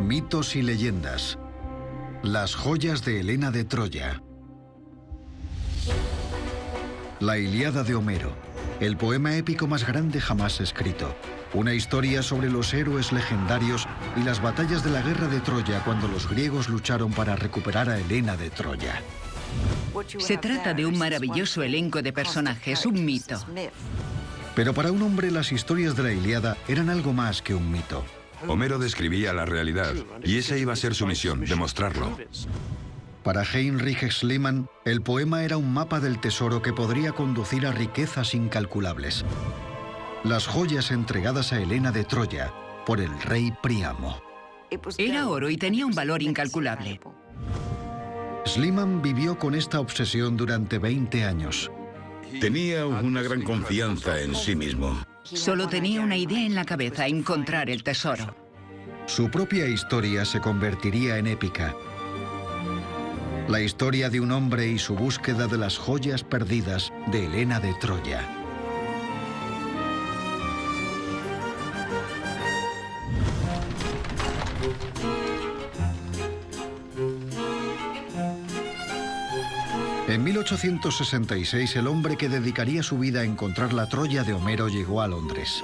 Mitos y leyendas. Las joyas de Helena de Troya. La Ilíada de Homero, el poema épico más grande jamás escrito. Una historia sobre los héroes legendarios y las batallas de la guerra de Troya cuando los griegos lucharon para recuperar a Helena de Troya. Se trata de un maravilloso elenco de personajes, un mito. Pero para un hombre las historias de la Ilíada eran algo más que un mito. Homero describía la realidad, y esa iba a ser su misión, demostrarlo. Para Heinrich Schliemann, el poema era un mapa del tesoro que podría conducir a riquezas incalculables. Las joyas entregadas a Helena de Troya por el rey Príamo. Era oro y tenía un valor incalculable. Schliemann vivió con esta obsesión durante 20 años. Tenía una gran confianza en sí mismo. Solo tenía una idea en la cabeza: encontrar el tesoro. Su propia historia se convertiría en épica. La historia de un hombre y su búsqueda de las joyas perdidas de Helena de Troya. En 1866, el hombre que dedicaría su vida a encontrar la Troya de Homero llegó a Londres.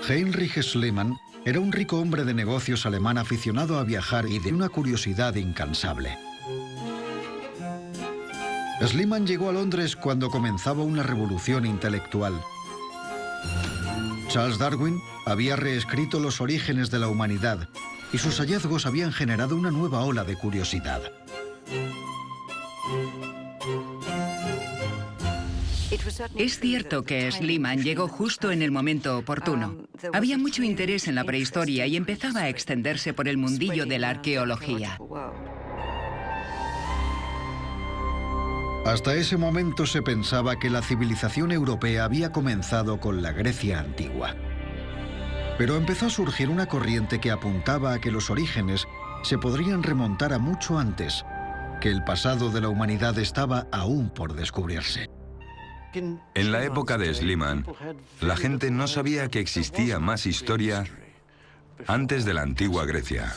Heinrich Schliemann era un rico hombre de negocios alemán aficionado a viajar y de una curiosidad incansable. Schliemann llegó a Londres cuando comenzaba una revolución intelectual. Charles Darwin había reescrito los orígenes de la humanidad y sus hallazgos habían generado una nueva ola de curiosidad. Es cierto que Schliemann llegó justo en el momento oportuno. Había mucho interés en la prehistoria y empezaba a extenderse por el mundillo de la arqueología. Hasta ese momento se pensaba que la civilización europea había comenzado con la Grecia antigua. Pero empezó a surgir una corriente que apuntaba a que los orígenes se podrían remontar a mucho antes, que el pasado de la humanidad estaba aún por descubrirse. En la época de Schliemann, la gente no sabía que existía más historia antes de la antigua Grecia.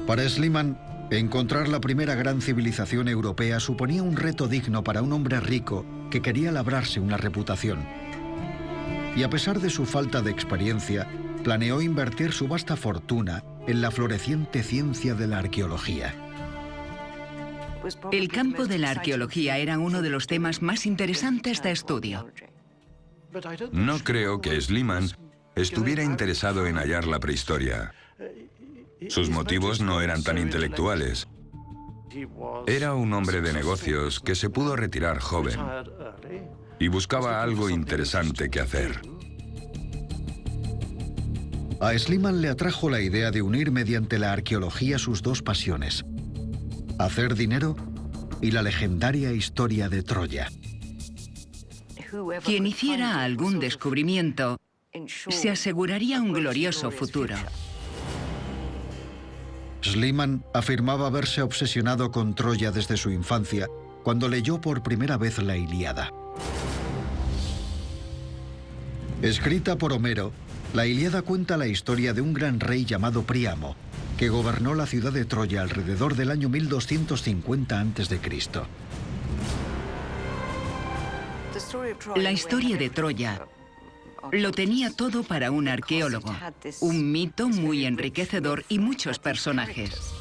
Para Schliemann, encontrar la primera gran civilización europea suponía un reto digno para un hombre rico que quería labrarse una reputación. Y a pesar de su falta de experiencia, planeó invertir su vasta fortuna en la floreciente ciencia de la arqueología. El campo de la arqueología era uno de los temas más interesantes de estudio. No creo que Schliemann estuviera interesado en hallar la prehistoria. Sus motivos no eran tan intelectuales. Era un hombre de negocios que se pudo retirar joven y buscaba algo interesante que hacer. A Schliemann le atrajo la idea de unir mediante la arqueología sus dos pasiones: hacer dinero y la legendaria historia de Troya. Quien hiciera algún descubrimiento se aseguraría un glorioso futuro. Schliemann afirmaba haberse obsesionado con Troya desde su infancia, cuando leyó por primera vez la Ilíada. Escrita por Homero, la Ilíada cuenta la historia de un gran rey llamado Príamo, que gobernó la ciudad de Troya alrededor del año 1250 a.C. La historia de Troya lo tenía todo para un arqueólogo. Un mito muy enriquecedor y muchos personajes.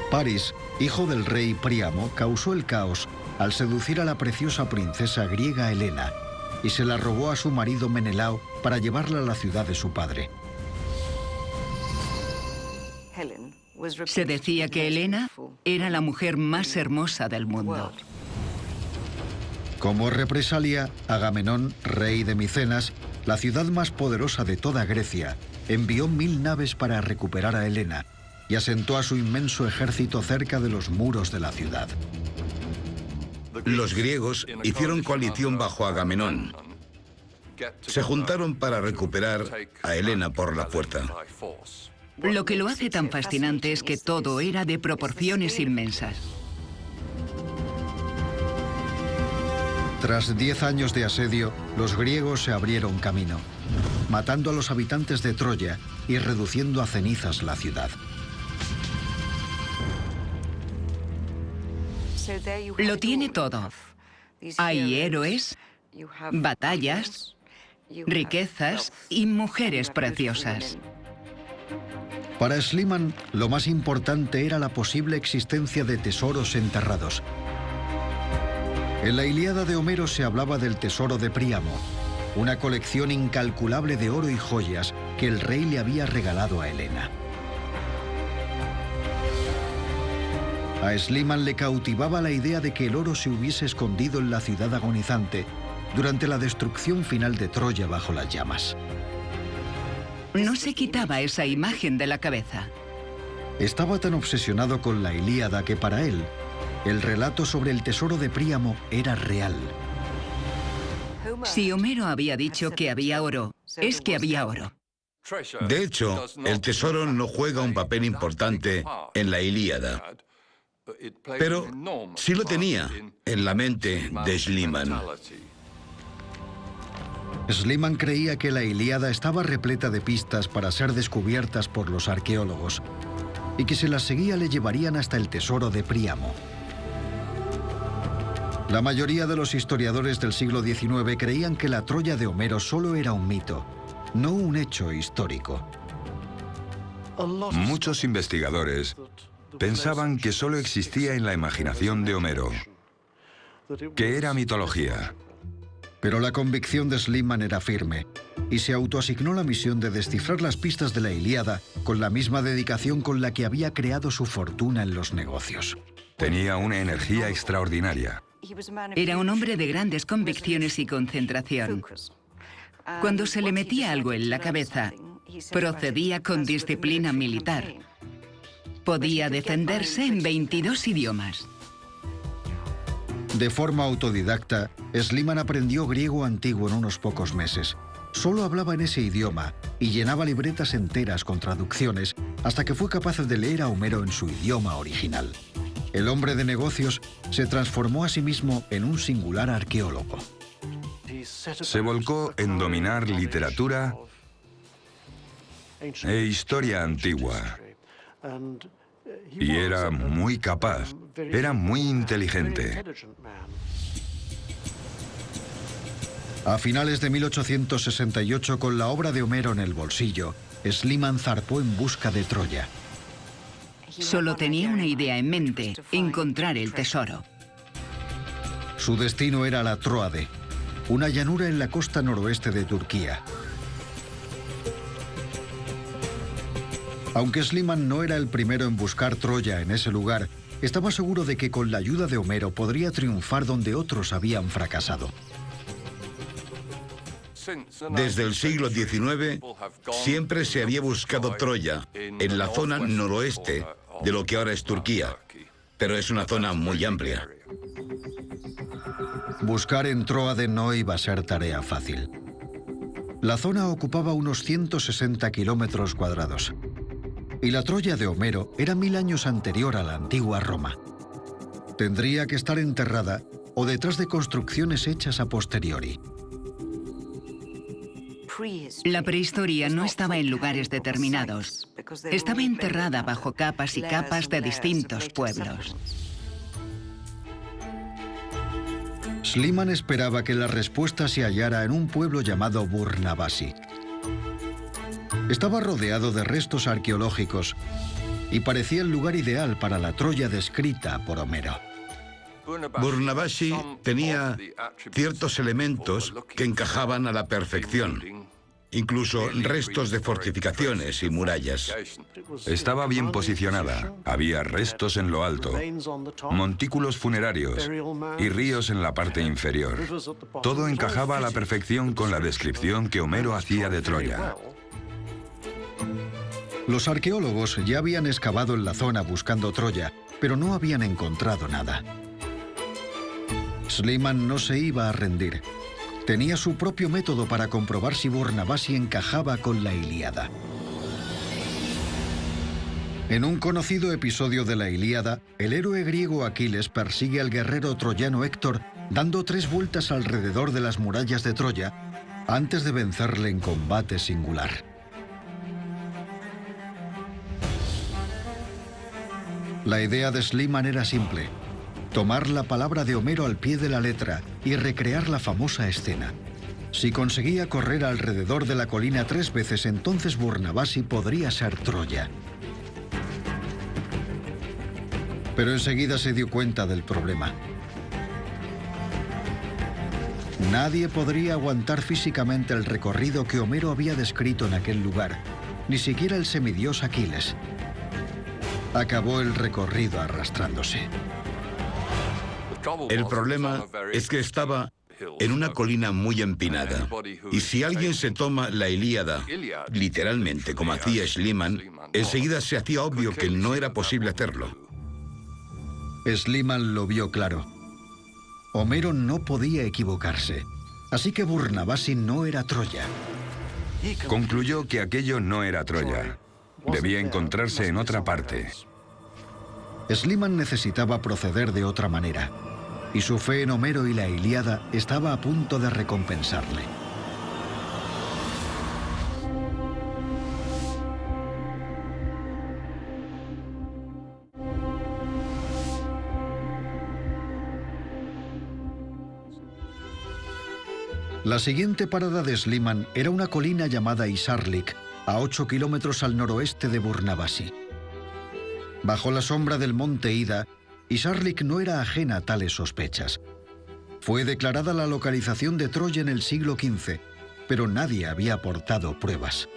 Paris, hijo del rey Príamo, causó el caos al seducir a la preciosa princesa griega Helena y se la robó a su marido Menelao para llevarla a la ciudad de su padre. Se decía que Helena era la mujer más hermosa del mundo. Como represalia, Agamenón, rey de Micenas, la ciudad más poderosa de toda Grecia, envió 1000 naves para recuperar a Helena y asentó a su inmenso ejército cerca de los muros de la ciudad. Los griegos hicieron coalición bajo Agamenón. Se juntaron para recuperar a Helena por la fuerza. Lo que lo hace tan fascinante es que todo era de proporciones inmensas. Tras 10 años de asedio, los griegos se abrieron camino, matando a los habitantes de Troya y reduciendo a cenizas la ciudad. Lo tiene todo. Hay héroes, batallas, riquezas y mujeres preciosas. Para Schliemann, lo más importante era la posible existencia de tesoros enterrados. En la Ilíada de Homero se hablaba del tesoro de Príamo, una colección incalculable de oro y joyas que el rey le había regalado a Helena. A Schliemann le cautivaba la idea de que el oro se hubiese escondido en la ciudad agonizante durante la destrucción final de Troya bajo las llamas. No se quitaba esa imagen de la cabeza. Estaba tan obsesionado con la Ilíada que para él, el relato sobre el tesoro de Príamo era real. Si Homero había dicho que había oro, es que había oro. De hecho, el tesoro no juega un papel importante en la Ilíada, pero sí lo tenía en la mente de Schliemann. Schliemann creía que la Ilíada estaba repleta de pistas para ser descubiertas por los arqueólogos y que si las seguía le llevarían hasta el tesoro de Príamo. La mayoría de los historiadores del siglo XIX creían que la Troya de Homero solo era un mito, no un hecho histórico. Muchos investigadores pensaban que solo existía en la imaginación de Homero, que era mitología. Pero la convicción de Schliemann era firme y se autoasignó la misión de descifrar las pistas de la Ilíada con la misma dedicación con la que había creado su fortuna en los negocios. Tenía una energía extraordinaria. Era un hombre de grandes convicciones y concentración. Cuando se le metía algo en la cabeza, procedía con disciplina militar. Podía defenderse en 22 idiomas. De forma autodidacta, Schliemann aprendió griego antiguo en unos pocos meses. Solo hablaba en ese idioma y llenaba libretas enteras con traducciones hasta que fue capaz de leer a Homero en su idioma original. El hombre de negocios se transformó a sí mismo en un singular arqueólogo. Se volcó en dominar literatura e historia antigua. Y era muy capaz, era muy inteligente. A finales de 1868, con la obra de Homero en el bolsillo, Schliemann zarpó en busca de Troya. Solo tenía una idea en mente: encontrar el tesoro. Su destino era la Tróade, una llanura en la costa noroeste de Turquía. Aunque Schliemann no era el primero en buscar Troya en ese lugar, estaba seguro de que con la ayuda de Homero podría triunfar donde otros habían fracasado. Desde el siglo XIX, siempre se había buscado Troya en la zona noroeste de lo que ahora es Turquía, pero es una zona muy amplia. Buscar en Tróade no iba a ser tarea fácil. La zona ocupaba unos 160 kilómetros cuadrados. Y la Troya de Homero era 1000 años anterior a la antigua Roma. Tendría que estar enterrada o detrás de construcciones hechas a posteriori. La prehistoria no estaba en lugares determinados. Estaba enterrada bajo capas y capas de distintos pueblos. Schliemann esperaba que la respuesta se hallara en un pueblo llamado Burnavasi. Estaba rodeado de restos arqueológicos y parecía el lugar ideal para la Troya descrita por Homero. Burnavasi tenía ciertos elementos que encajaban a la perfección, incluso restos de fortificaciones y murallas. Estaba bien posicionada. Había restos en lo alto, montículos funerarios y ríos en la parte inferior. Todo encajaba a la perfección con la descripción que Homero hacía de Troya. Los arqueólogos ya habían excavado en la zona buscando Troya, pero no habían encontrado nada. Schliemann no se iba a rendir. Tenía su propio método para comprobar si Burnavasi encajaba con la Ilíada. En un conocido episodio de la Ilíada, el héroe griego Aquiles persigue al guerrero troyano Héctor dando 3 vueltas alrededor de las murallas de Troya antes de vencerle en combate singular. La idea de Schliemann era simple: tomar la palabra de Homero al pie de la letra y recrear la famosa escena. Si conseguía correr alrededor de la colina 3 veces, entonces Burnavasi podría ser Troya. Pero enseguida se dio cuenta del problema. Nadie podría aguantar físicamente el recorrido que Homero había descrito en aquel lugar, ni siquiera el semidios Aquiles. Acabó el recorrido arrastrándose. El problema es que estaba en una colina muy empinada. Y si alguien se toma la Ilíada literalmente, como hacía Schliemann, enseguida se hacía obvio que no era posible hacerlo. Schliemann lo vio claro. Homero no podía equivocarse, así que Burnavasi no era Troya. Concluyó que aquello no era Troya. Debía encontrarse en otra parte. Schliemann necesitaba proceder de otra manera, y su fe en Homero y la Ilíada estaba a punto de recompensarle. La siguiente parada de Schliemann era una colina llamada Isarlik, a 8 kilómetros al noroeste de Burnavasi. Bajo la sombra del monte Ida, Isarlik no era ajena a tales sospechas. Fue declarada la localización de Troya en el siglo XV, pero nadie había aportado pruebas.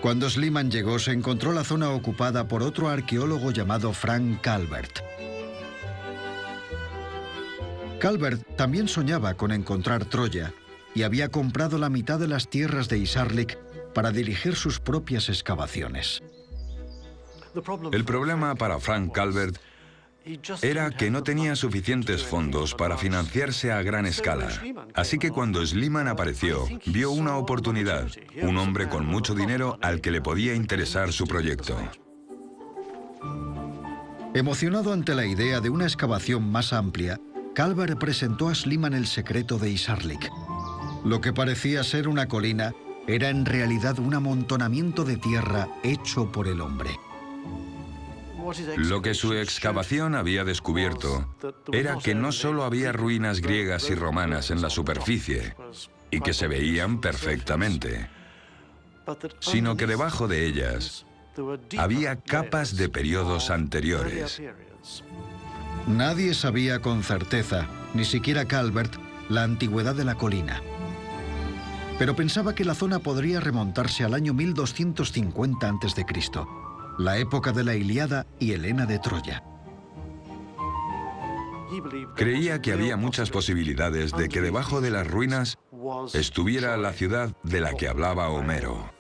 Cuando Schliemann llegó, se encontró la zona ocupada por otro arqueólogo llamado Frank Calvert. Calvert también soñaba con encontrar Troya y había comprado la mitad de las tierras de Isarlik para dirigir sus propias excavaciones. El problema para Frank Calvert era que no tenía suficientes fondos para financiarse a gran escala. Así que cuando Schliemann apareció, vio una oportunidad, un hombre con mucho dinero al que le podía interesar su proyecto. Emocionado ante la idea de una excavación más amplia, Calvert presentó a Schliemann el secreto de Isarlik. Lo que parecía ser una colina era en realidad un amontonamiento de tierra hecho por el hombre. Lo que su excavación había descubierto era que no solo había ruinas griegas y romanas en la superficie, y que se veían perfectamente, sino que debajo de ellas había capas de periodos anteriores. Nadie sabía con certeza, ni siquiera Calvert, la antigüedad de la colina. Pero pensaba que la zona podría remontarse al año 1250 a.C., la época de la Ilíada y Helena de Troya. Creía que había muchas posibilidades de que debajo de las ruinas estuviera la ciudad de la que hablaba Homero.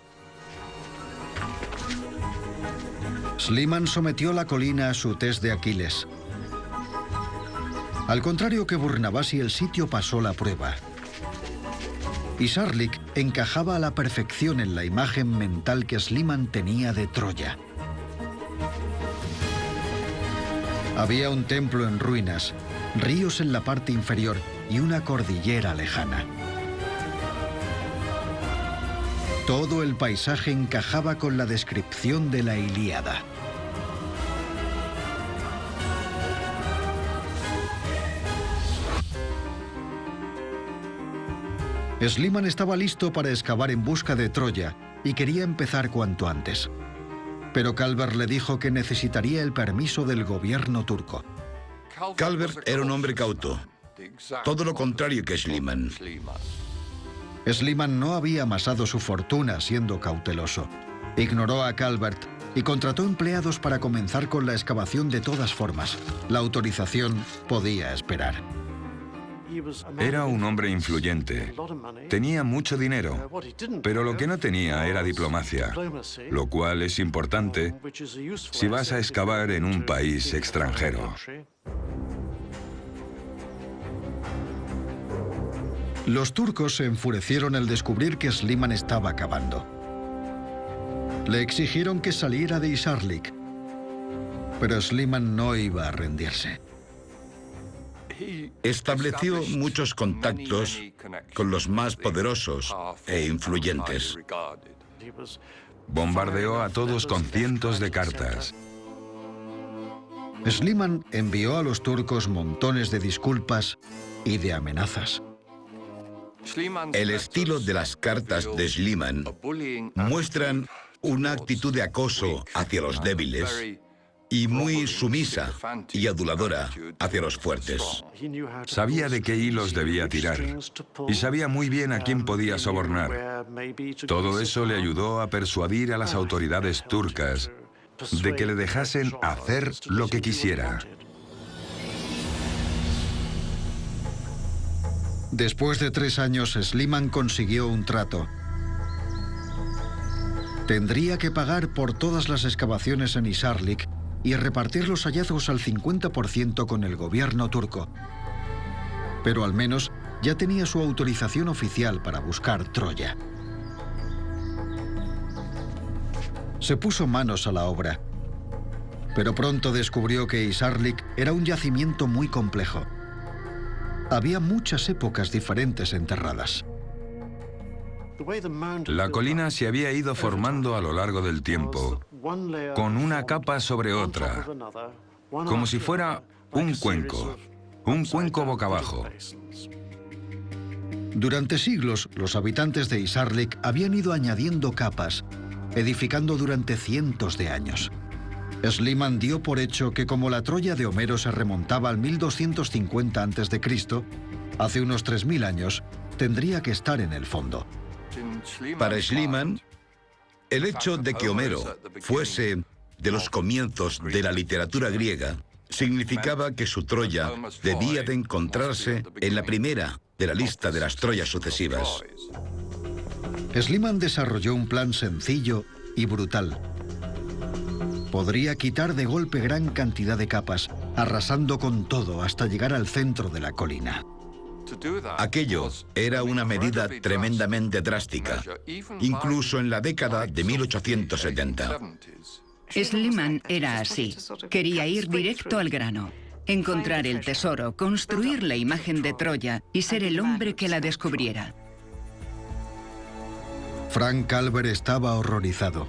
Schliemann sometió la colina a su test de Aquiles. Al contrario que Burnavasi, el sitio pasó la prueba. Isarlik encajaba a la perfección en la imagen mental que Schliemann tenía de Troya. Había un templo en ruinas, ríos en la parte inferior y una cordillera lejana. Todo el paisaje encajaba con la descripción de la Ilíada. Schliemann estaba listo para excavar en busca de Troya y quería empezar cuanto antes. Pero Calvert le dijo que necesitaría el permiso del gobierno turco. Calvert era un hombre cauto, todo lo contrario que Schliemann. Schliemann no había amasado su fortuna siendo cauteloso. Ignoró a Calvert y contrató empleados para comenzar con la excavación de todas formas. La autorización podía esperar. Era un hombre influyente. Tenía mucho dinero, pero lo que no tenía era diplomacia, lo cual es importante si vas a excavar en un país extranjero. Los turcos se enfurecieron al descubrir que Sliman estaba acabando. Le exigieron que saliera de Hisarlik, pero Sliman no iba a rendirse. Estableció muchos contactos con los más poderosos e influyentes. Bombardeó a todos con cientos de cartas. Sliman envió a los turcos montones de disculpas y de amenazas. El estilo de las cartas de Sliman muestran una actitud de acoso hacia los débiles y muy sumisa y aduladora hacia los fuertes. Sabía de qué hilos debía tirar y sabía muy bien a quién podía sobornar. Todo eso le ayudó a persuadir a las autoridades turcas de que le dejasen hacer lo que quisiera. Después de 3 años, Sliman consiguió un trato. Tendría que pagar por todas las excavaciones en Hisarlik y repartir los hallazgos al 50% con el gobierno turco. Pero al menos ya tenía su autorización oficial para buscar Troya. Se puso manos a la obra, pero pronto descubrió que Hisarlik era un yacimiento muy complejo. Había muchas épocas diferentes enterradas. La colina se había ido formando a lo largo del tiempo, con una capa sobre otra, como si fuera un cuenco boca abajo. Durante siglos, los habitantes de Hisarlik habían ido añadiendo capas, edificando durante cientos de años. Sliman dio por hecho que como la Troya de Homero se remontaba al 1250 a.C., hace unos 3000 años, tendría que estar en el fondo. Para Sliman, el hecho de que Homero fuese de los comienzos de la literatura griega significaba que su Troya debía de encontrarse en la primera de la lista de las Troyas sucesivas. Sliman desarrolló un plan sencillo y brutal. Podría quitar de golpe gran cantidad de capas, arrasando con todo hasta llegar al centro de la colina. Aquello era una medida tremendamente drástica, incluso en la década de 1870. Sliman era así. Quería ir directo al grano, encontrar el tesoro, construir la imagen de Troya y ser el hombre que la descubriera. Frank Calver estaba horrorizado.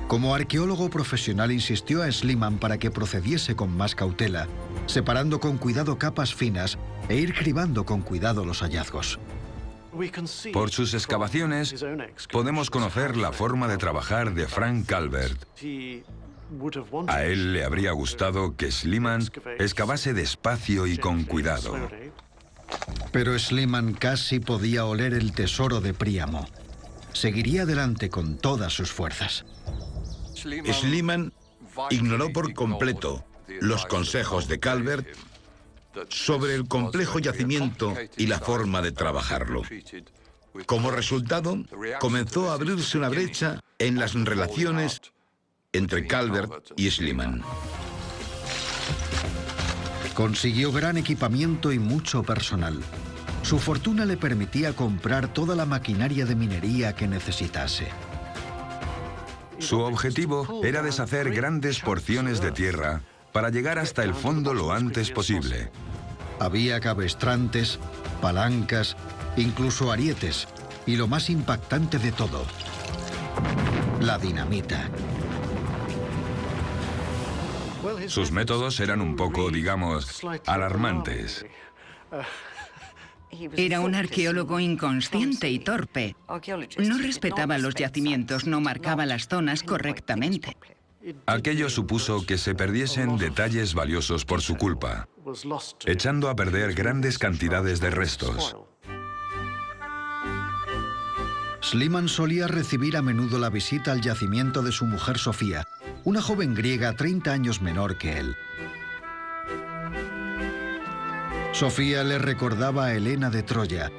Como arqueólogo profesional insistió a Sliman para que procediese con más cautela, separando con cuidado capas finas e ir cribando con cuidado los hallazgos. Por sus excavaciones, podemos conocer la forma de trabajar de Frank Calvert. A él le habría gustado que Sliman excavase despacio y con cuidado. Pero Sliman casi podía oler el tesoro de Príamo. Seguiría adelante con todas sus fuerzas. Sliman ignoró por completo los consejos de Calvert sobre el complejo yacimiento y la forma de trabajarlo. Como resultado, comenzó a abrirse una brecha en las relaciones entre Calvert y Sliman. Consiguió gran equipamiento y mucho personal. Su fortuna le permitía comprar toda la maquinaria de minería que necesitase. Su objetivo era deshacer grandes porciones de tierra para llegar hasta el fondo lo antes posible. Había cabestrantes, palancas, incluso arietes, y lo más impactante de todo, la dinamita. Sus métodos eran un poco, digamos, alarmantes. Era un arqueólogo inconsciente y torpe. No respetaba los yacimientos, no marcaba las zonas correctamente. Aquello supuso que se perdiesen detalles valiosos por su culpa, echando a perder grandes cantidades de restos. Sliman solía recibir a menudo la visita al yacimiento de su mujer Sofía, una joven griega 30 años menor que él. Sofía le recordaba a Helena de Troya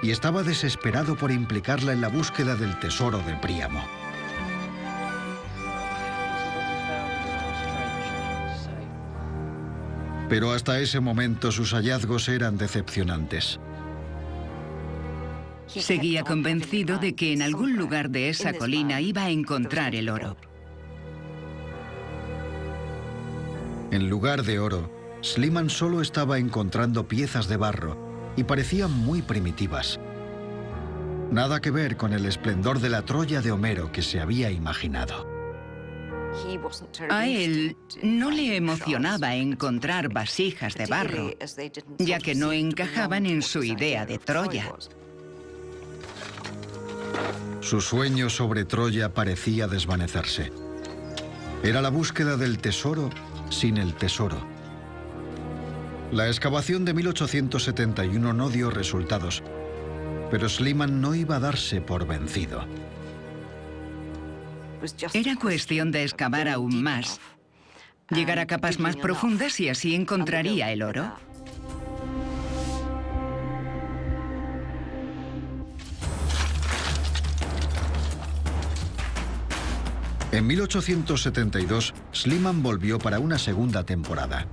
y estaba desesperado por implicarla en la búsqueda del tesoro de Príamo. Pero hasta ese momento sus hallazgos eran decepcionantes. Seguía convencido de que en algún lugar de esa colina iba a encontrar el oro. En lugar de oro, Schliemann solo estaba encontrando piezas de barro y parecían muy primitivas. Nada que ver con el esplendor de la Troya de Homero que se había imaginado. A él no le emocionaba encontrar vasijas de barro, ya que no encajaban en su idea de Troya. Su sueño sobre Troya parecía desvanecerse. Era la búsqueda del tesoro sin el tesoro. La excavación de 1871 no dio resultados, pero Schliemann no iba a darse por vencido. Era cuestión de excavar aún más, llegar a capas más profundas y así encontraría el oro. En 1872, Schliemann volvió para una segunda temporada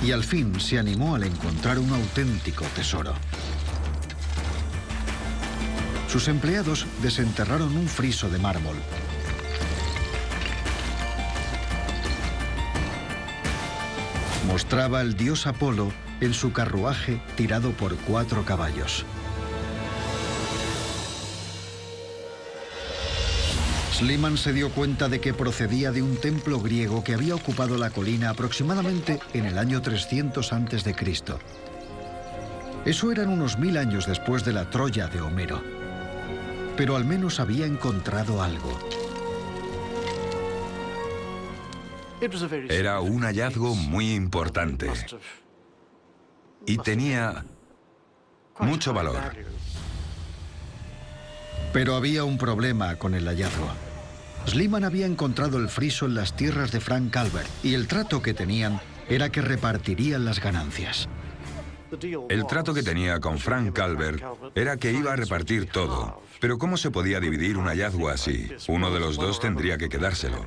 y al fin se animó al encontrar un auténtico tesoro. Sus empleados desenterraron un friso de mármol. Mostraba al dios Apolo en su carruaje tirado por 4 caballos. Schliemann se dio cuenta de que procedía de un templo griego que había ocupado la colina aproximadamente en el año 300 a.C. Eso eran unos 1000 años después de la Troya de Homero. Pero al menos había encontrado algo. Era un hallazgo muy importante y tenía mucho valor. Pero había un problema con el hallazgo. Schliemann había encontrado el friso en las tierras de Frank Calvert y el trato que tenían era que repartirían las ganancias. El trato que tenía con Frank Calvert era que iba a repartir todo. Pero ¿cómo se podía dividir un hallazgo así? Uno de los dos tendría que quedárselo.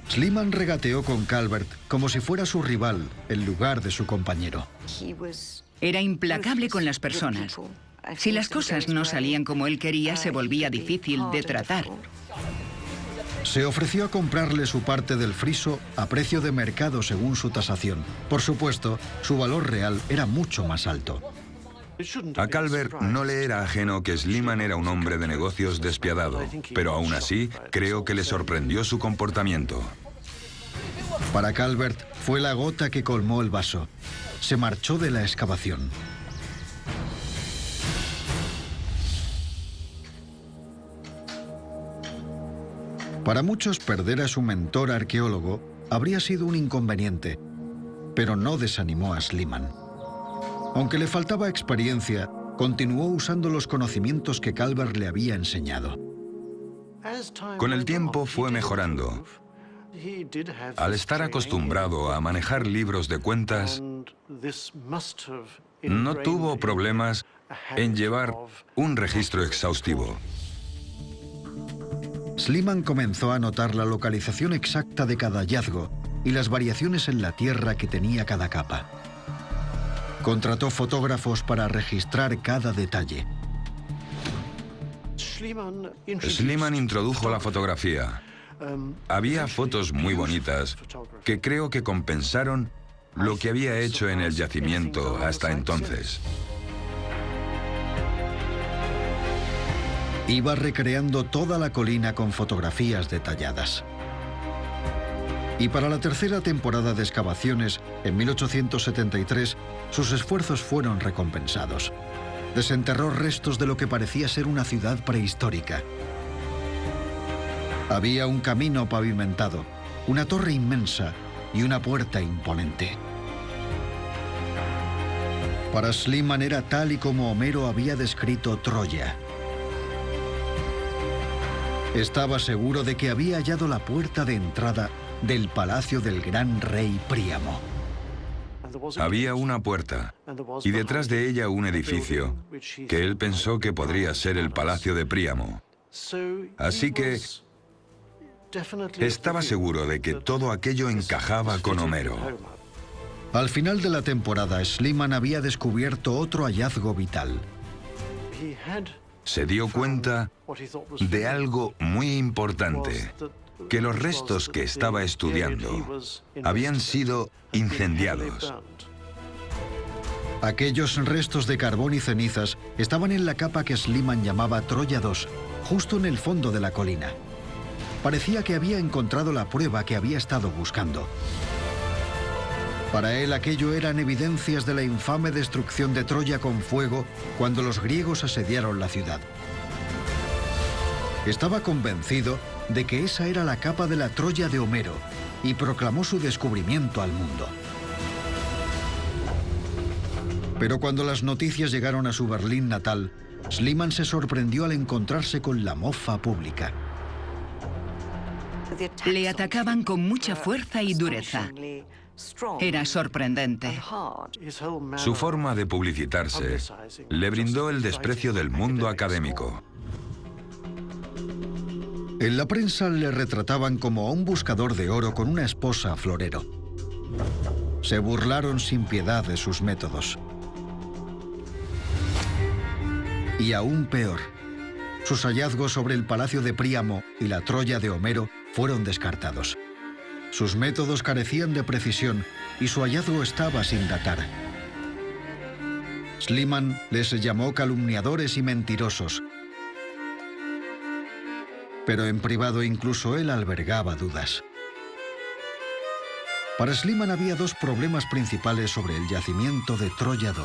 Schliemann regateó con Calvert como si fuera su rival en lugar de su compañero. Era implacable con las personas. Si las cosas no salían como él quería, se volvía difícil de tratar. Se ofreció a comprarle su parte del friso a precio de mercado según su tasación. Por supuesto, su valor real era mucho más alto. A Calvert no le era ajeno que Schliemann era un hombre de negocios despiadado, pero aún así creo que le sorprendió su comportamiento. Para Calvert fue la gota que colmó el vaso. Se marchó de la excavación. Para muchos, perder a su mentor arqueólogo habría sido un inconveniente, pero no desanimó a Schliemann. Aunque le faltaba experiencia, continuó usando los conocimientos que Calvert le había enseñado. Con el tiempo fue mejorando. Al estar acostumbrado a manejar libros de cuentas, no tuvo problemas en llevar un registro exhaustivo. Schliemann comenzó a anotar la localización exacta de cada hallazgo y las variaciones en la tierra que tenía cada capa. Contrató fotógrafos para registrar cada detalle. Schliemann introdujo la fotografía. Había fotos muy bonitas que creo que compensaron lo que había hecho en el yacimiento hasta entonces. Iba recreando toda la colina con fotografías detalladas. Y para la tercera temporada de excavaciones, en 1873, sus esfuerzos fueron recompensados. Desenterró restos de lo que parecía ser una ciudad prehistórica. Había un camino pavimentado, una torre inmensa y una puerta imponente. Para Schliemann era tal y como Homero había descrito Troya. Estaba seguro de que había hallado la puerta de entrada del palacio del gran rey Príamo. Había una puerta y detrás de ella un edificio que él pensó que podría ser el palacio de Príamo. Así que estaba seguro de que todo aquello encajaba con Homero. Al final de la temporada, Schliemann había descubierto otro hallazgo vital. se dio cuenta de algo muy importante, que los restos que estaba estudiando habían sido incendiados. Aquellos restos de carbón y cenizas estaban en la capa que Schliemann llamaba Troya II, justo en el fondo de la colina. Parecía que había encontrado la prueba que había estado buscando. Para él aquello eran evidencias de la infame destrucción de Troya con fuego cuando los griegos asediaron la ciudad. Estaba convencido de que esa era la capa de la Troya de Homero y proclamó su descubrimiento al mundo. Pero cuando las noticias llegaron a su Berlín natal, Schliemann se sorprendió al encontrarse con la mofa pública. Le atacaban con mucha fuerza y dureza. Era sorprendente. Su forma de publicitarse le brindó el desprecio del mundo académico. En la prensa le retrataban como a un buscador de oro con una esposa florero. Se burlaron sin piedad de sus métodos. Y aún peor, sus hallazgos sobre el palacio de Príamo y la Troya de Homero fueron descartados. Sus métodos carecían de precisión y su hallazgo estaba sin datar. Schliemann les llamó calumniadores y mentirosos. Pero en privado incluso él albergaba dudas. Para Schliemann había dos problemas principales sobre el yacimiento de Troya II.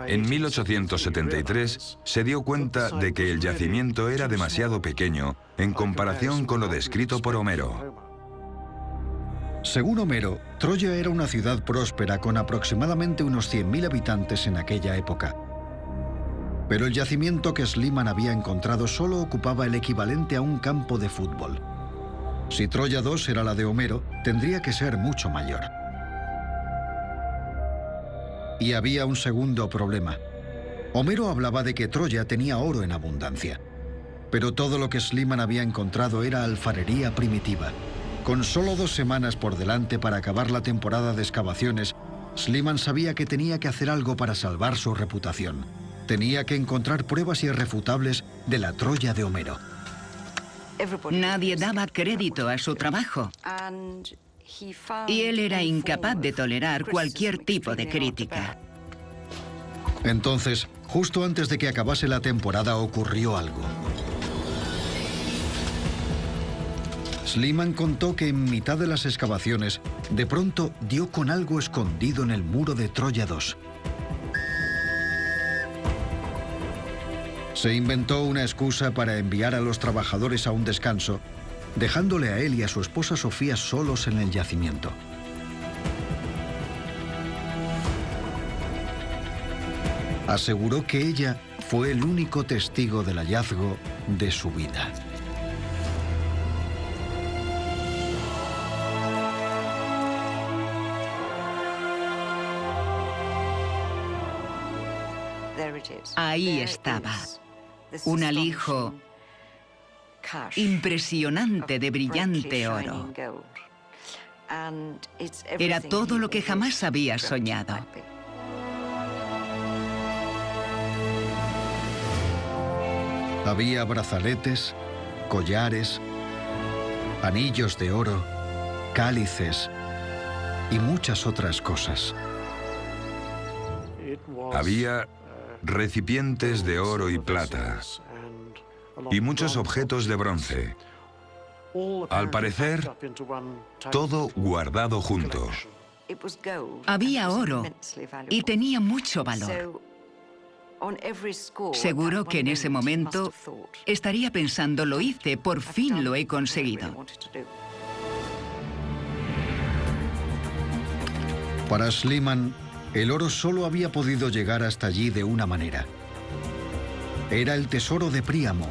En 1873 se dio cuenta de que el yacimiento era demasiado pequeño en comparación con lo descrito por Homero. Según Homero, Troya era una ciudad próspera con aproximadamente unos 100.000 habitantes en aquella época. Pero el yacimiento que Schliemann había encontrado solo ocupaba el equivalente a un campo de fútbol. Si Troya II era la de Homero, tendría que ser mucho mayor. Y había un segundo problema. Homero hablaba de que Troya tenía oro en abundancia. Pero todo lo que Schliemann había encontrado era alfarería primitiva. Con solo 2 semanas por delante para acabar la temporada de excavaciones, Schliemann sabía que tenía que hacer algo para salvar su reputación. Tenía que encontrar pruebas irrefutables de la Troya de Homero. Nadie daba crédito a su trabajo. Y él era incapaz de tolerar cualquier tipo de crítica. Entonces, justo antes de que acabase la temporada, ocurrió algo. Schliemann contó que en mitad de las excavaciones, de pronto dio con algo escondido en el muro de Troya II. Se inventó una excusa para enviar a los trabajadores a un descanso, dejándole a él y a su esposa Sofía solos en el yacimiento. Aseguró que ella fue el único testigo del hallazgo de su vida. Ahí estaba, un alijo impresionante de brillante oro. Era todo lo que jamás había soñado. Había brazaletes, collares, anillos de oro, cálices y muchas otras cosas. Había recipientes de oro y plata y muchos objetos de bronce. Al parecer, todo guardado junto. Había oro y tenía mucho valor. Seguro que en ese momento estaría pensando, lo hice, por fin lo he conseguido. Para Schliemann, el oro solo había podido llegar hasta allí de una manera. Era el tesoro de Príamo,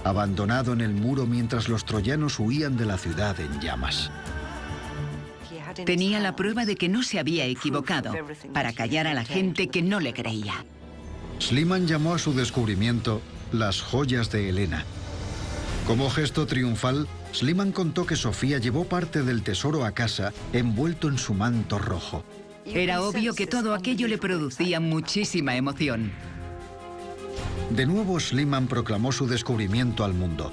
abandonado en el muro mientras los troyanos huían de la ciudad en llamas. Tenía la prueba de que no se había equivocado, para callar a la gente que no le creía. Schliemann llamó a su descubrimiento las joyas de Helena. Como gesto triunfal, Schliemann contó que Sofía llevó parte del tesoro a casa envuelto en su manto rojo. Era obvio que todo aquello le producía muchísima emoción. De nuevo, Schliemann proclamó su descubrimiento al mundo,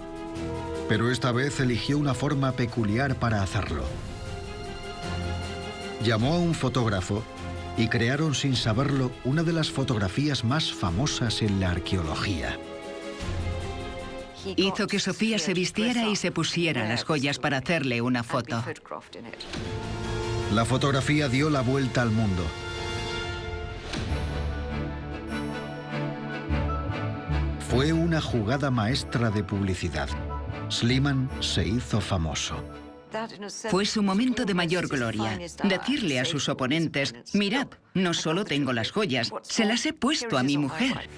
pero esta vez eligió una forma peculiar para hacerlo. Llamó a un fotógrafo y crearon sin saberlo una de las fotografías más famosas en la arqueología. Hizo que Sofía se vistiera y se pusiera las joyas para hacerle una foto. La fotografía dio la vuelta al mundo. Fue una jugada maestra de publicidad. Schliemann se hizo famoso. Fue su momento de mayor gloria. Decirle a sus oponentes, mirad, no solo tengo las joyas, se las he puesto a mi mujer.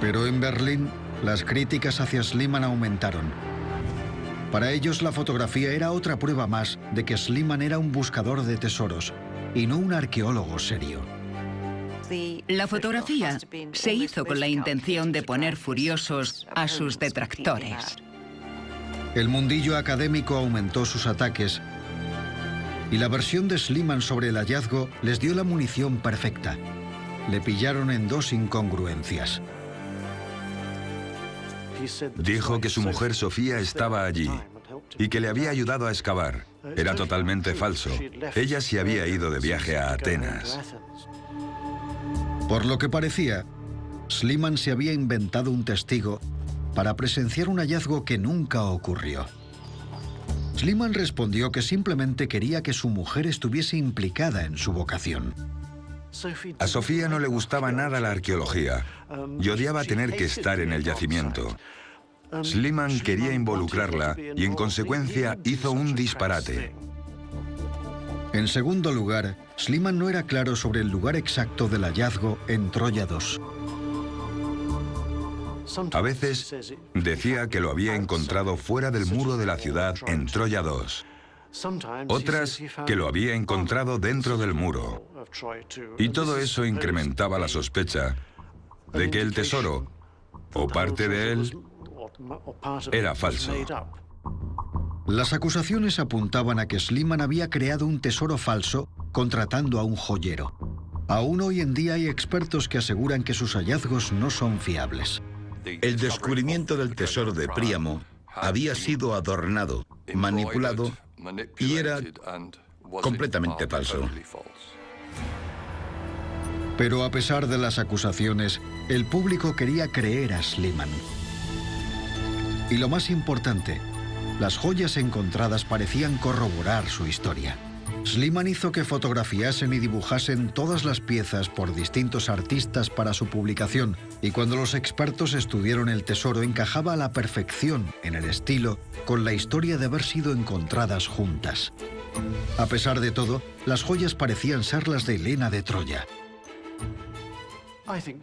Pero en Berlín, las críticas hacia Schliemann aumentaron. Para ellos, la fotografía era otra prueba más de que Schliemann era un buscador de tesoros y no un arqueólogo serio. La fotografía se hizo con la intención de poner furiosos a sus detractores. El mundillo académico aumentó sus ataques y la versión de Schliemann sobre el hallazgo les dio la munición perfecta. Le pillaron en dos incongruencias. Dijo que su mujer Sofía estaba allí y que le había ayudado a excavar. Era totalmente falso. Ella se había ido de viaje a Atenas. Por lo que parecía, Schliemann se había inventado un testigo para presenciar un hallazgo que nunca ocurrió. Schliemann respondió que simplemente quería que su mujer estuviese implicada en su vocación. A Sofía no le gustaba nada la arqueología y odiaba tener que estar en el yacimiento. Schliemann quería involucrarla y en consecuencia hizo un disparate. En segundo lugar, Schliemann no era claro sobre el lugar exacto del hallazgo en Troya II. A veces decía que lo había encontrado fuera del muro de la ciudad en Troya II. Otras que lo había encontrado dentro del muro. Y todo eso incrementaba la sospecha de que el tesoro, o parte de él, era falso. Las acusaciones apuntaban a que Schliemann había creado un tesoro falso contratando a un joyero. Aún hoy en día hay expertos que aseguran que sus hallazgos no son fiables. El descubrimiento del tesoro de Príamo había sido adornado, manipulado y era completamente falso. Pero a pesar de las acusaciones, el público quería creer a Schliemann. Y lo más importante, las joyas encontradas parecían corroborar su historia. Schliemann hizo que fotografiasen y dibujasen todas las piezas por distintos artistas para su publicación, y cuando los expertos estudiaron el tesoro encajaba a la perfección en el estilo con la historia de haber sido encontradas juntas. A pesar de todo, las joyas parecían ser las de Helena de Troya.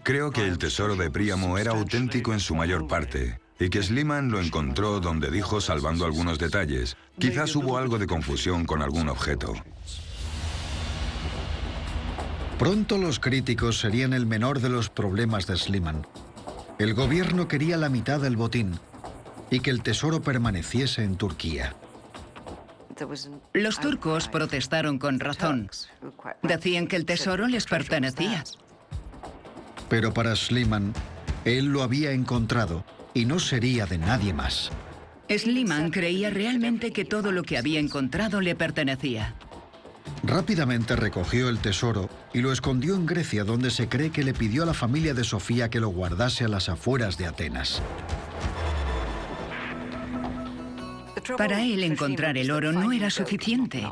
Creo que el tesoro de Príamo era auténtico en su mayor parte, y que Schliemann lo encontró donde dijo, salvando algunos detalles. Quizás hubo algo de confusión con algún objeto. Pronto los críticos serían el menor de los problemas de Schliemann. El gobierno quería la mitad del botín y que el tesoro permaneciese en Turquía. Los turcos protestaron con razón. Decían que el tesoro les pertenecía. Pero para Schliemann, él lo había encontrado y no sería de nadie más. Schliemann creía realmente que todo lo que había encontrado le pertenecía. Rápidamente recogió el tesoro y lo escondió en Grecia, donde se cree que le pidió a la familia de Sofía que lo guardase a las afueras de Atenas. Para él, encontrar el oro no era suficiente.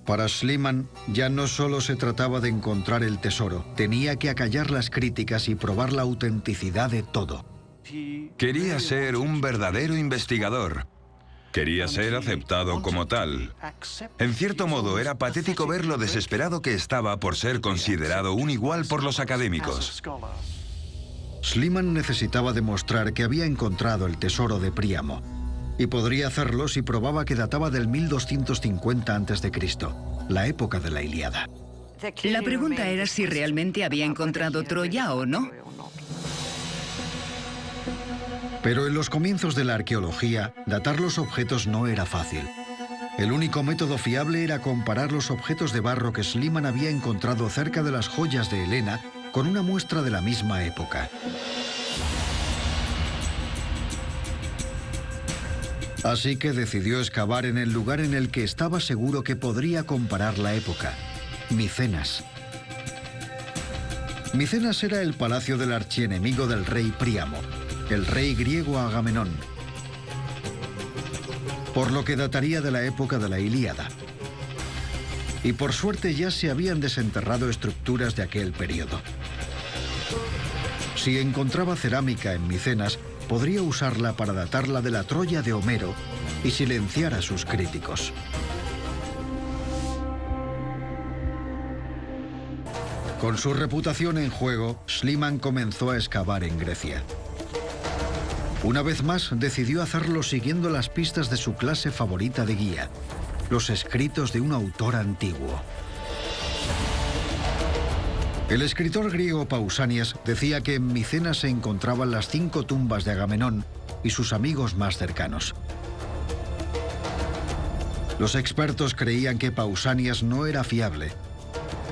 Para Schliemann, ya no solo se trataba de encontrar el tesoro, tenía que acallar las críticas y probar la autenticidad de todo. Quería ser un verdadero investigador. Quería ser aceptado como tal. En cierto modo, era patético ver lo desesperado que estaba por ser considerado un igual por los académicos. Schliemann necesitaba demostrar que había encontrado el tesoro de Príamo, y podría hacerlo si probaba que databa del 1250 a.C., la época de la Ilíada. La pregunta era si realmente había encontrado Troya o no. Pero en los comienzos de la arqueología, datar los objetos no era fácil. El único método fiable era comparar los objetos de barro que Schliemann había encontrado cerca de las joyas de Helena con una muestra de la misma época. Así que decidió excavar en el lugar en el que estaba seguro que podría comparar la época: Micenas. Micenas era el palacio del archienemigo del rey Príamo, el rey griego Agamenón, por lo que dataría de la época de la Ilíada. Y por suerte ya se habían desenterrado estructuras de aquel periodo. Si encontraba cerámica en Micenas, podría usarla para datarla de la Troya de Homero y silenciar a sus críticos. Con su reputación en juego, Schliemann comenzó a excavar en Grecia. Una vez más, decidió hacerlo siguiendo las pistas de su clase favorita de guía: los escritos de un autor antiguo. El escritor griego Pausanias decía que en Micenas se encontraban las 5 tumbas de Agamenón y sus amigos más cercanos. Los expertos creían que Pausanias no era fiable,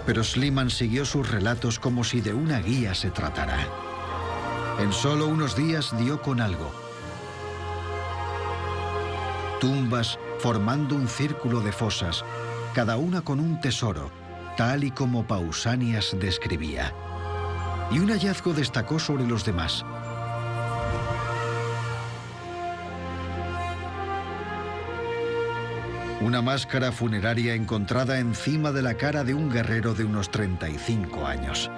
pero Schliemann siguió sus relatos como si de una guía se tratara. En solo unos días dio con algo: tumbas formando un círculo de fosas, cada una con un tesoro, tal y como Pausanias describía. Y un hallazgo destacó sobre los demás: una máscara funeraria encontrada encima de la cara de un guerrero de unos 35 años.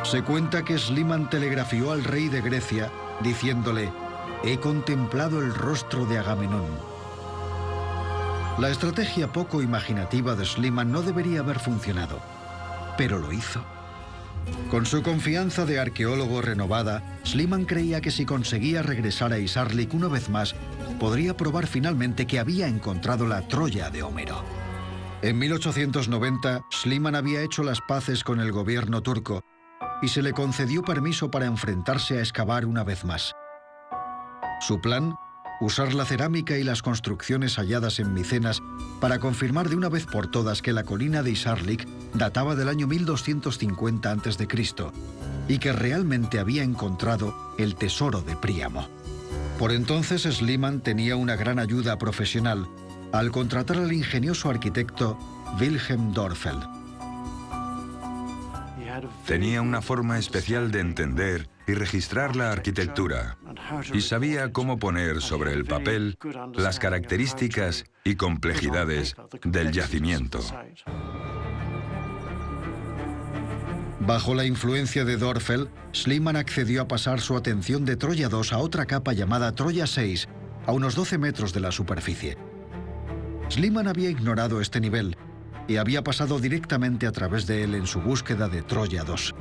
Se cuenta que Schliemann telegrafió al rey de Grecia diciéndole: «He contemplado el rostro de Agamenón». La estrategia poco imaginativa de Schliemann no debería haber funcionado, pero lo hizo. Con su confianza de arqueólogo renovada, Schliemann creía que si conseguía regresar a Isarlik una vez más, podría probar finalmente que había encontrado la Troya de Homero. En 1890, Schliemann había hecho las paces con el gobierno turco y se le concedió permiso para enfrentarse a excavar una vez más. Su plan: usar la cerámica y las construcciones halladas en Micenas para confirmar de una vez por todas que la colina de Isarlik databa del año 1250 a.C. y que realmente había encontrado el tesoro de Príamo. Por entonces Schliemann tenía una gran ayuda profesional al contratar al ingenioso arquitecto Wilhelm Dörpfel. Tenía una forma especial de entender y registrar la arquitectura, y sabía cómo poner sobre el papel las características y complejidades del yacimiento. Bajo la influencia de Dörpfel, Schliemann accedió a pasar su atención de Troya 2 a otra capa llamada Troya 6, a unos 12 metros de la superficie. Schliemann había ignorado este nivel y había pasado directamente a través de él en su búsqueda de Troya 2.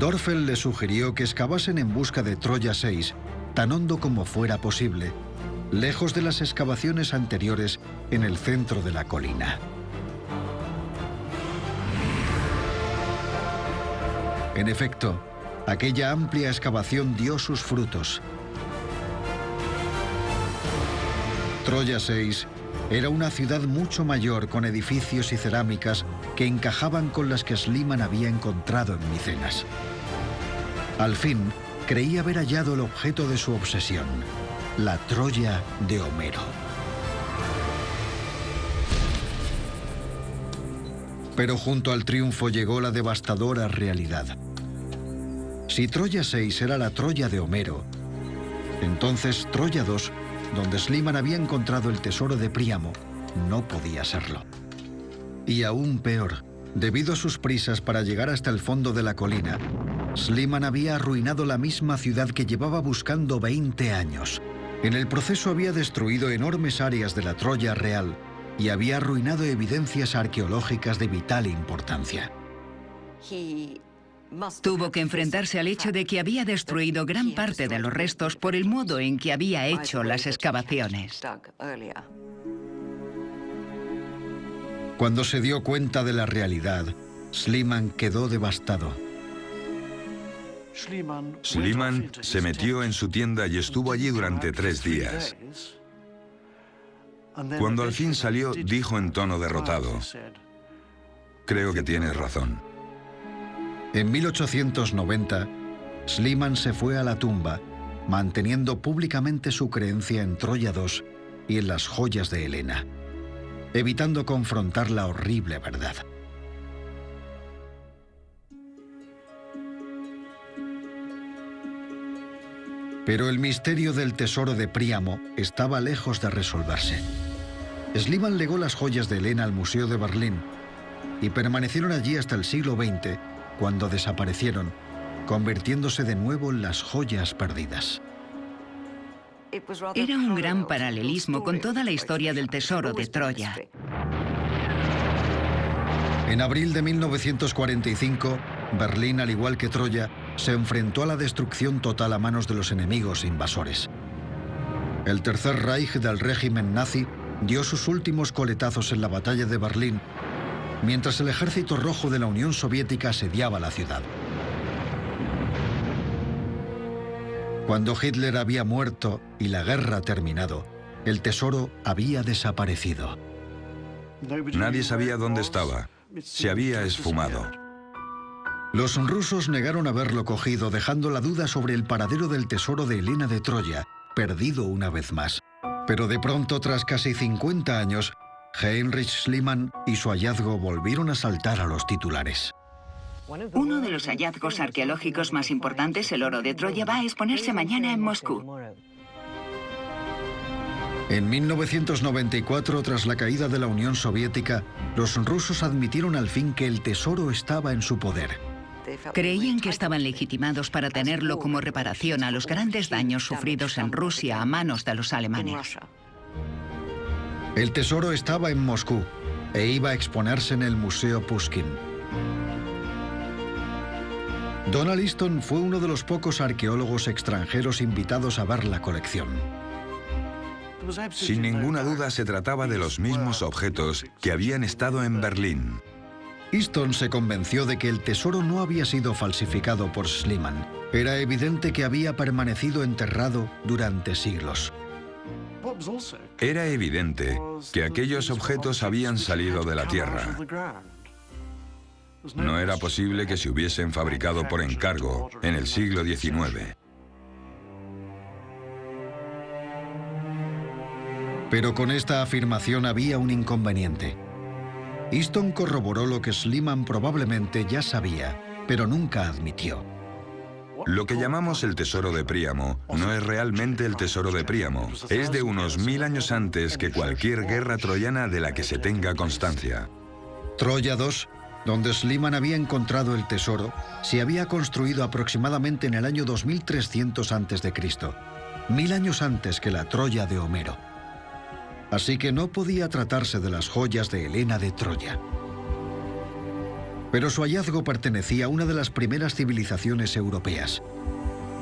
Dörpfel le sugirió que excavasen en busca de Troya 6, tan hondo como fuera posible, lejos de las excavaciones anteriores en el centro de la colina. En efecto, aquella amplia excavación dio sus frutos. Troya 6 era una ciudad mucho mayor, con edificios y cerámicas que encajaban con las que Schliemann había encontrado en Micenas. Al fin, creía haber hallado el objeto de su obsesión: la Troya de Homero. Pero junto al triunfo llegó la devastadora realidad. Si Troya 6 era la Troya de Homero, entonces Troya 2, donde Schliemann había encontrado el tesoro de Príamo, no podía serlo. Y aún peor, debido a sus prisas para llegar hasta el fondo de la colina, Schliemann había arruinado la misma ciudad que llevaba buscando 20 años. En el proceso había destruido enormes áreas de la Troya real y había arruinado evidencias arqueológicas de vital importancia. Tuvo que enfrentarse al hecho de que había destruido gran parte de los restos por el modo en que había hecho las excavaciones. Cuando se dio cuenta de la realidad, Schliemann quedó devastado. Schliemann se metió en su tienda y estuvo allí durante 3 días. Cuando al fin salió, dijo en tono derrotado: creo que tienes razón. En 1890, Schliemann se fue a la tumba, manteniendo públicamente su creencia en Troya II y en las joyas de Helena, evitando confrontar la horrible verdad. Pero el misterio del tesoro de Príamo estaba lejos de resolverse. Schliemann legó las joyas de Helena al Museo de Berlín y permanecieron allí hasta el siglo XX, cuando desaparecieron, convirtiéndose de nuevo en las joyas perdidas. Era un gran paralelismo con toda la historia del tesoro de Troya. En abril de 1945, Berlín, al igual que Troya, se enfrentó a la destrucción total a manos de los enemigos invasores. El Tercer Reich del régimen nazi dio sus últimos coletazos en la batalla de Berlín, mientras el Ejército Rojo de la Unión Soviética asediaba la ciudad. Cuando Hitler había muerto y la guerra terminado, el tesoro había desaparecido. Nadie sabía dónde estaba. Se había esfumado. Los rusos negaron haberlo cogido, dejando la duda sobre el paradero del tesoro de Helena de Troya, perdido una vez más. Pero de pronto, tras casi 50 años, Heinrich Schliemann y su hallazgo volvieron a saltar a los titulares. Uno de los hallazgos arqueológicos más importantes, el oro de Troya, va a exponerse mañana en Moscú. En 1994, tras la caída de la Unión Soviética, los rusos admitieron al fin que el tesoro estaba en su poder. Creían que estaban legitimados para tenerlo como reparación a los grandes daños sufridos en Rusia a manos de los alemanes. El tesoro estaba en Moscú e iba a exponerse en el Museo Pushkin. Donald Easton fue uno de los pocos arqueólogos extranjeros invitados a ver la colección. Sin ninguna duda se trataba de los mismos objetos que habían estado en Berlín. Easton se convenció de que el tesoro no había sido falsificado por Schliemann. Era evidente que había permanecido enterrado durante siglos. Era evidente que aquellos objetos habían salido de la tierra. No era posible que se hubiesen fabricado por encargo en el siglo XIX. Pero con esta afirmación había un inconveniente. Easton corroboró lo que Schliemann probablemente ya sabía, pero nunca admitió. Lo que llamamos el tesoro de Príamo no es realmente el tesoro de Príamo. Es de unos 1000 años antes que cualquier guerra troyana de la que se tenga constancia. Troya II, donde Schliemann había encontrado el tesoro, se había construido aproximadamente en el año 2300 a.C., 1000 años antes que la Troya de Homero. Así que no podía tratarse de las joyas de Helena de Troya. Pero su hallazgo pertenecía a una de las primeras civilizaciones europeas,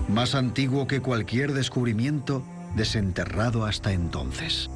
más antiguo que cualquier descubrimiento desenterrado hasta entonces.